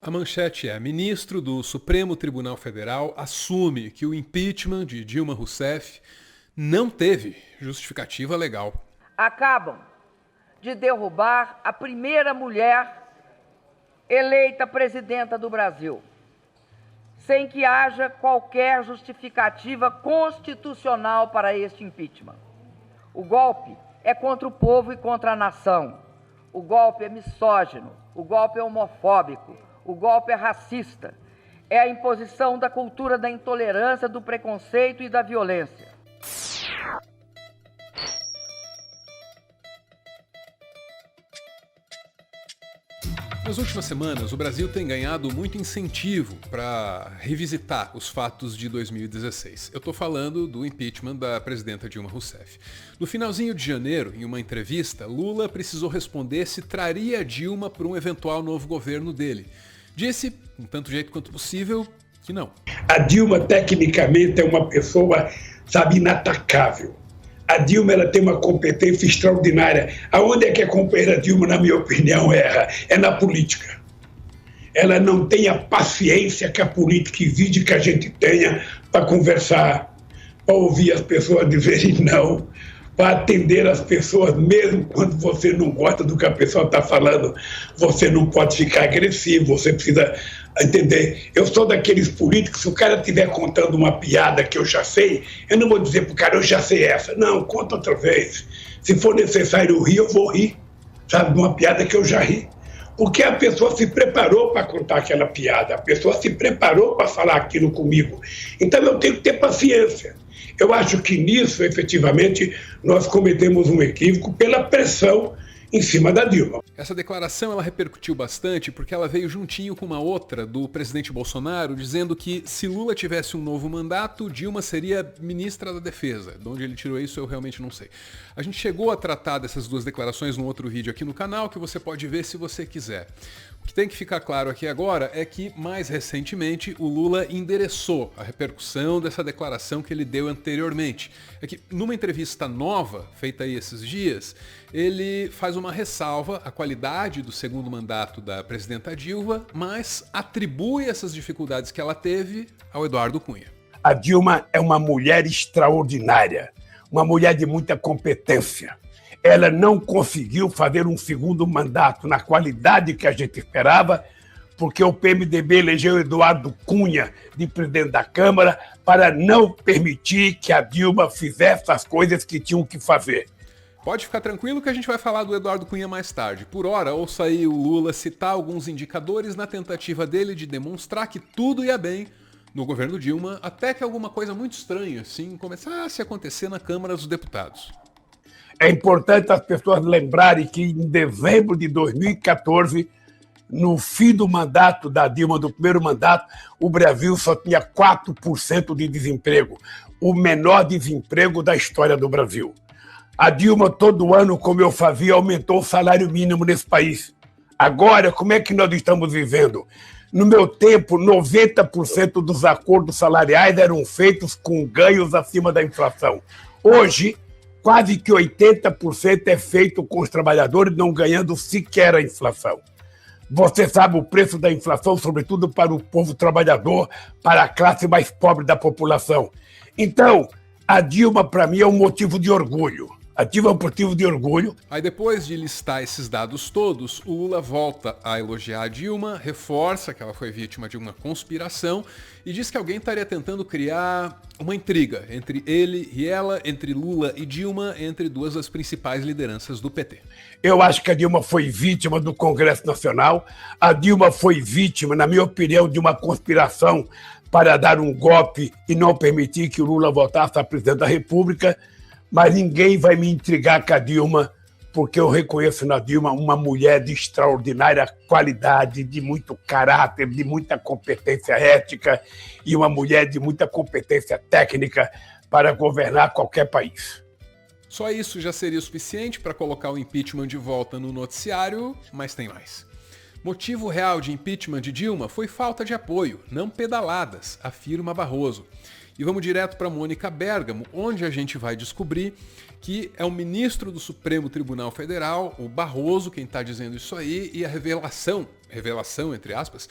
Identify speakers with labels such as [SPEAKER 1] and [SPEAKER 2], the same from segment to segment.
[SPEAKER 1] A manchete é: ministro do Supremo Tribunal Federal assume que o impeachment de Dilma Rousseff não teve justificativa legal.
[SPEAKER 2] Acabam de derrubar a primeira mulher eleita presidenta do Brasil, sem que haja qualquer justificativa constitucional para este impeachment. O golpe é contra o povo e contra a nação. O golpe é misógino, o golpe é homofóbico, o golpe é racista. É a imposição da cultura da intolerância, do preconceito e da violência.
[SPEAKER 1] Nas últimas semanas, o Brasil tem ganhado muito incentivo para revisitar os fatos de 2016. Eu estou falando do impeachment da presidenta Dilma Rousseff. No finalzinho de janeiro, em uma entrevista, Lula precisou responder se traria Dilma para um eventual novo governo dele. Disse, com tanto jeito quanto possível, que não.
[SPEAKER 3] A Dilma, tecnicamente, é uma pessoa, inatacável. A Dilma, ela tem uma competência extraordinária. Aonde é que a companheira Dilma, na minha opinião, erra? É na política. Ela não tem a paciência que a política exige que a gente tenha para conversar, para ouvir as pessoas dizerem não, para atender as pessoas, mesmo quando você não gosta do que a pessoa está falando. Você não pode ficar agressivo, você precisa entender. Eu sou daqueles políticos, se o cara estiver contando uma piada que eu já sei, eu não vou dizer para o cara, eu já sei essa. Não, conta outra vez. Se for necessário rir, eu vou rir, de uma piada que eu já ri. Porque a pessoa se preparou para contar aquela piada, a pessoa se preparou para falar aquilo comigo. Então eu tenho que ter paciência. Eu acho que nisso, efetivamente, nós cometemos um equívoco pela pressão em cima da Dilma.
[SPEAKER 1] Essa declaração ela repercutiu bastante porque ela veio juntinho com uma outra do presidente Bolsonaro dizendo que se Lula tivesse um novo mandato, Dilma seria ministra da Defesa. De onde ele tirou isso eu realmente não sei. A gente chegou a tratar dessas duas declarações num outro vídeo aqui no canal que você pode ver se você quiser. O que tem que ficar claro aqui agora é que, mais recentemente, o Lula endereçou a repercussão dessa declaração que ele deu anteriormente. É que, numa entrevista nova, feita aí esses dias, ele faz uma ressalva à qualidade do segundo mandato da presidenta Dilma, mas atribui essas dificuldades que ela teve ao Eduardo Cunha.
[SPEAKER 3] A Dilma é uma mulher extraordinária, uma mulher de muita competência. Ela não conseguiu fazer um segundo mandato na qualidade que a gente esperava, porque o PMDB elegeu Eduardo Cunha de presidente da Câmara para não permitir que a Dilma fizesse as coisas que tinham que fazer.
[SPEAKER 1] Pode ficar tranquilo que a gente vai falar do Eduardo Cunha mais tarde. Por hora, ouça aí o Lula citar alguns indicadores na tentativa dele de demonstrar que tudo ia bem no governo Dilma, até que alguma coisa muito estranha assim começasse a acontecer na Câmara dos Deputados.
[SPEAKER 3] É importante as pessoas lembrarem que em dezembro de 2014, no fim do mandato da Dilma, do primeiro mandato, o Brasil só tinha 4% de desemprego, o menor desemprego da história do Brasil. A Dilma, todo ano, como eu fazia, aumentou o salário mínimo nesse país. Agora, como é que nós estamos vivendo? No meu tempo, 90% dos acordos salariais eram feitos com ganhos acima da inflação. Hoje, quase que 80% é feito com os trabalhadores não ganhando sequer a inflação. Você sabe o preço da inflação, sobretudo para o povo trabalhador, para a classe mais pobre da população. Então, a Dilma, para mim, é um motivo de orgulho. A Dilma é um motivo de orgulho.
[SPEAKER 1] Aí depois de listar esses dados todos, o Lula volta a elogiar a Dilma, reforça que ela foi vítima de uma conspiração e diz que alguém estaria tentando criar uma intriga entre ele e ela, entre Lula e Dilma, entre duas das principais lideranças do PT.
[SPEAKER 3] Eu acho que a Dilma foi vítima do Congresso Nacional. A Dilma foi vítima, na minha opinião, de uma conspiração para dar um golpe e não permitir que o Lula voltasse a presidente da República. Mas ninguém vai me intrigar com a Dilma, porque eu reconheço na Dilma uma mulher de extraordinária qualidade, de muito caráter, de muita competência ética e uma mulher de muita competência técnica para governar qualquer país.
[SPEAKER 1] Só isso já seria o suficiente para colocar o impeachment de volta no noticiário, mas tem mais. Motivo real de impeachment de Dilma foi falta de apoio, não pedaladas, afirma Barroso. E vamos direto para Mônica Bergamo, onde a gente vai descobrir que é o ministro do Supremo Tribunal Federal, o Barroso, quem está dizendo isso aí, e a revelação entre aspas,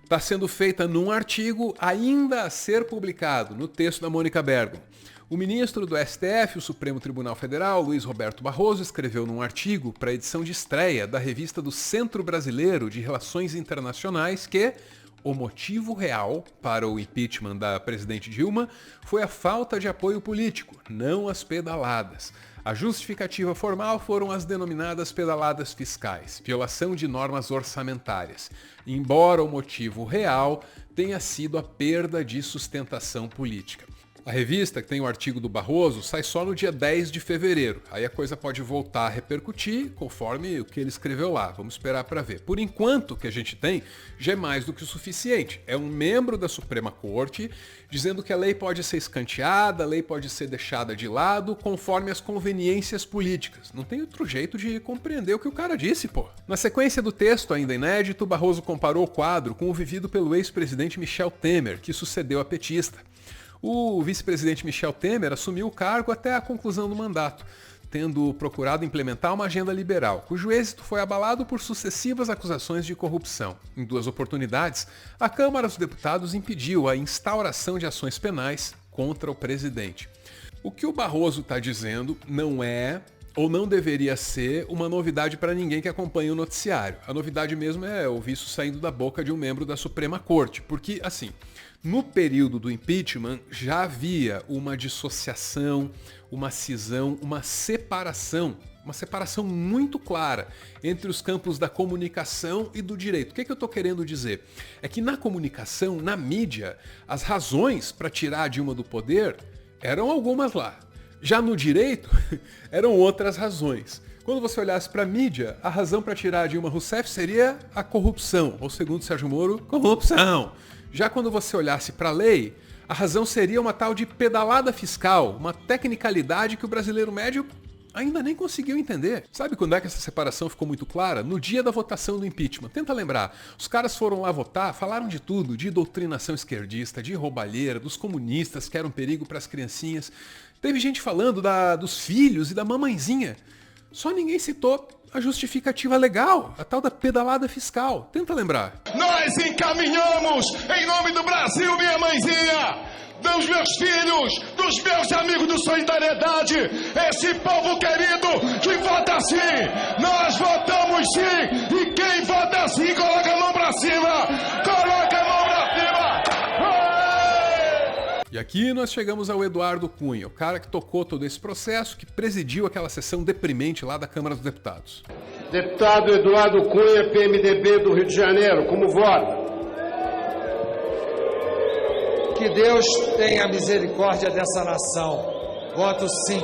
[SPEAKER 1] está sendo feita num artigo ainda a ser publicado, no texto da Mônica Bergamo. O ministro do STF, o Supremo Tribunal Federal, Luiz Roberto Barroso, escreveu num artigo para a edição de estreia da revista do Centro Brasileiro de Relações Internacionais que o motivo real para o impeachment da presidente Dilma foi a falta de apoio político, não as pedaladas. A justificativa formal foram as denominadas pedaladas fiscais, violação de normas orçamentárias, embora o motivo real tenha sido a perda de sustentação política. A revista, que tem o artigo do Barroso, sai só no dia 10 de fevereiro. Aí a coisa pode voltar a repercutir conforme o que ele escreveu lá. Vamos esperar para ver. Por enquanto, o que a gente tem já é mais do que o suficiente. É um membro da Suprema Corte dizendo que a lei pode ser escanteada, a lei pode ser deixada de lado conforme as conveniências políticas. Não tem outro jeito de compreender o que o cara disse, pô. Na sequência do texto, ainda inédito, Barroso comparou o quadro com o vivido pelo ex-presidente Michel Temer, que sucedeu a petista. O vice-presidente Michel Temer assumiu o cargo até a conclusão do mandato, tendo procurado implementar uma agenda liberal, cujo êxito foi abalado por sucessivas acusações de corrupção. Em 2 oportunidades, a Câmara dos Deputados impediu a instauração de ações penais contra o presidente. O que o Barroso está dizendo não é, ou não deveria ser, uma novidade para ninguém que acompanha o noticiário. A novidade mesmo é ouvir isso saindo da boca de um membro da Suprema Corte, porque, assim, no período do impeachment já havia uma dissociação, uma cisão, uma separação muito clara entre os campos da comunicação e do direito. O que eu estou querendo dizer? É que na comunicação, na mídia, as razões para tirar a Dilma do poder eram algumas lá. Já no direito, eram outras razões. Quando você olhasse para a mídia, a razão para tirar a Dilma Rousseff seria a corrupção, ou segundo Sérgio Moro, corrupção. Já quando você olhasse para a lei, a razão seria uma tal de pedalada fiscal, uma tecnicalidade que o brasileiro médio ainda nem conseguiu entender. Sabe quando é que essa separação ficou muito clara? No dia da votação do impeachment. Tenta lembrar. Os caras foram lá votar, falaram de tudo, de doutrinação esquerdista, de roubalheira, dos comunistas que eram um perigo para as criancinhas. Teve gente falando dos filhos e da mamãezinha. Só ninguém citou a justificativa legal, a tal da pedalada fiscal. Tenta lembrar.
[SPEAKER 4] Nós encaminhamos, em nome do Brasil, minha mãezinha, dos meus filhos, dos meus amigos do Solidariedade, esse povo querido que vota sim. Nós votamos sim. E quem vota sim, coloca a mão pra cima. Coloca a mão pra cima.
[SPEAKER 1] E aqui nós chegamos ao Eduardo Cunha, o cara que tocou todo esse processo, que presidiu aquela sessão deprimente lá da Câmara dos Deputados.
[SPEAKER 5] Deputado Eduardo Cunha, PMDB do Rio de Janeiro, como vota?
[SPEAKER 6] Que Deus tenha misericórdia dessa nação. Voto sim.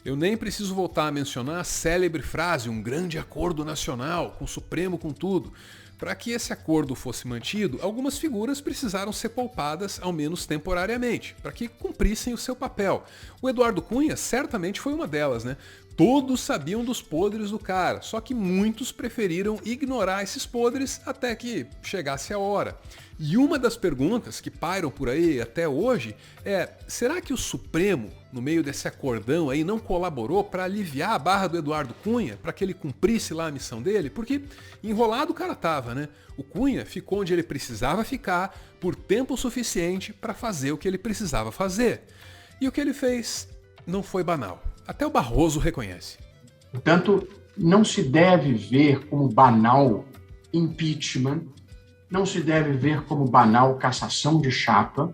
[SPEAKER 1] Eu nem preciso voltar a mencionar a célebre frase, um grande acordo nacional, com o Supremo, com tudo. Para que esse acordo fosse mantido, algumas figuras precisaram ser poupadas, ao menos temporariamente, para que cumprissem o seu papel. O Eduardo Cunha certamente foi uma delas, né? Todos sabiam dos podres do cara, só que muitos preferiram ignorar esses podres até que chegasse a hora. E uma das perguntas que pairam por aí até hoje é: será que o Supremo, no meio desse acordão aí, não colaborou para aliviar a barra do Eduardo Cunha, para que ele cumprisse lá a missão dele? Porque enrolado o cara tava, né? O Cunha ficou onde ele precisava ficar por tempo suficiente para fazer o que ele precisava fazer. E o que ele fez não foi banal. Até o Barroso reconhece.
[SPEAKER 7] Portanto, não se deve ver como banal impeachment, não se deve ver como banal cassação de chapa.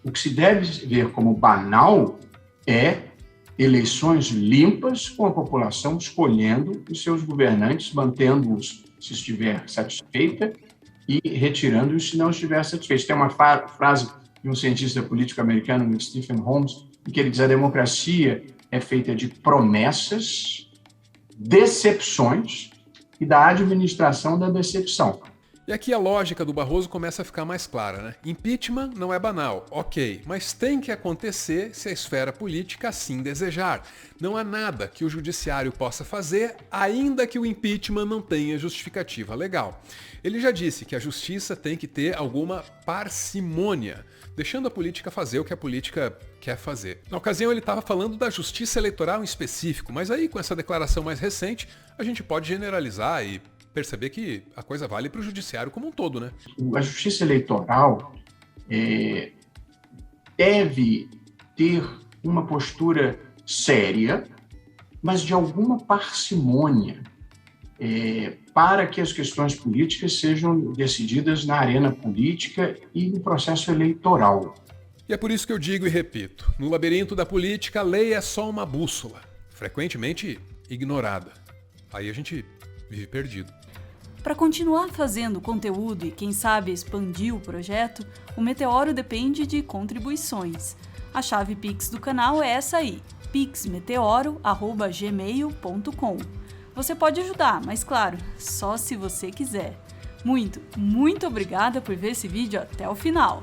[SPEAKER 7] O que se deve ver como banal é eleições limpas, com a população escolhendo os seus governantes, mantendo-os se estiver satisfeita e retirando-os se não estiver satisfeita. Tem uma frase de um cientista político americano, Stephen Holmes, em que ele diz: a democracia é feita de promessas, decepções e da administração da decepção.
[SPEAKER 1] E aqui a lógica do Barroso começa a ficar mais clara, né? Impeachment não é banal, ok, mas tem que acontecer se a esfera política assim desejar. Não há nada que o judiciário possa fazer, ainda que o impeachment não tenha justificativa legal. Ele já disse que a justiça tem que ter alguma parcimônia, deixando a política fazer o que a política quer fazer. Na ocasião ele estava falando da justiça eleitoral em específico, mas aí com essa declaração mais recente a gente pode generalizar e perceber que a coisa vale para o judiciário como um todo, né?
[SPEAKER 7] A justiça eleitoral deve ter uma postura séria, mas de alguma parcimônia, para que as questões políticas sejam decididas na arena política e no processo eleitoral.
[SPEAKER 1] E é por isso que eu digo e repito, no labirinto da política, a lei é só uma bússola, frequentemente ignorada. Aí a gente vive perdido.
[SPEAKER 8] Para continuar fazendo conteúdo e, quem sabe, expandir o projeto, o Meteoro depende de contribuições. A chave Pix do canal é essa aí, pixmeteoro@gmail.com. Você pode ajudar, mas claro, só se você quiser. Muito obrigada por ver esse vídeo até o final.